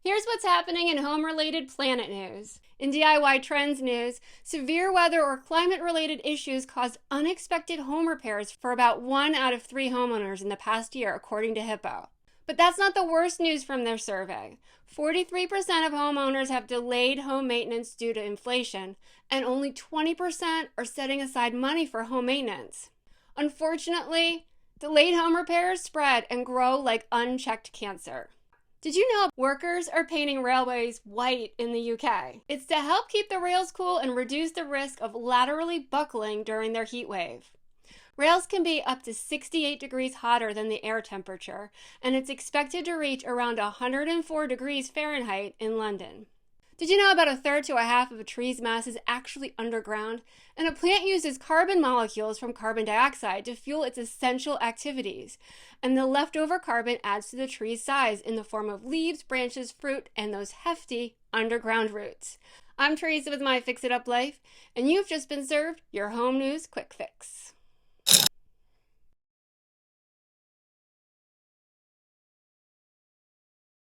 Here's what's happening in home-related planet news. In DIY trends news, severe weather or climate-related issues caused unexpected home repairs for about 1 out of 3 homeowners in the past year, according to Hippo. But that's not the worst news from their survey. 43% of homeowners have delayed home maintenance due to inflation, and only 20% are setting aside money for home maintenance. Unfortunately, delayed home repairs spread and grow like unchecked cancer. Did you know workers are painting railways white in the UK? It's to help keep the rails cool and reduce the risk of laterally buckling during their heat wave. Rails can be up to 68 degrees hotter than the air temperature, and it's expected to reach around 104 degrees Fahrenheit in London. Did you know about a third to a half of a tree's mass is actually underground? And a plant uses carbon molecules from carbon dioxide to fuel its essential activities. And the leftover carbon adds to the tree's size in the form of leaves, branches, fruit, and those hefty underground roots. I'm Theresa with My Fix It Up Life, and you've just been served your home news quick fix.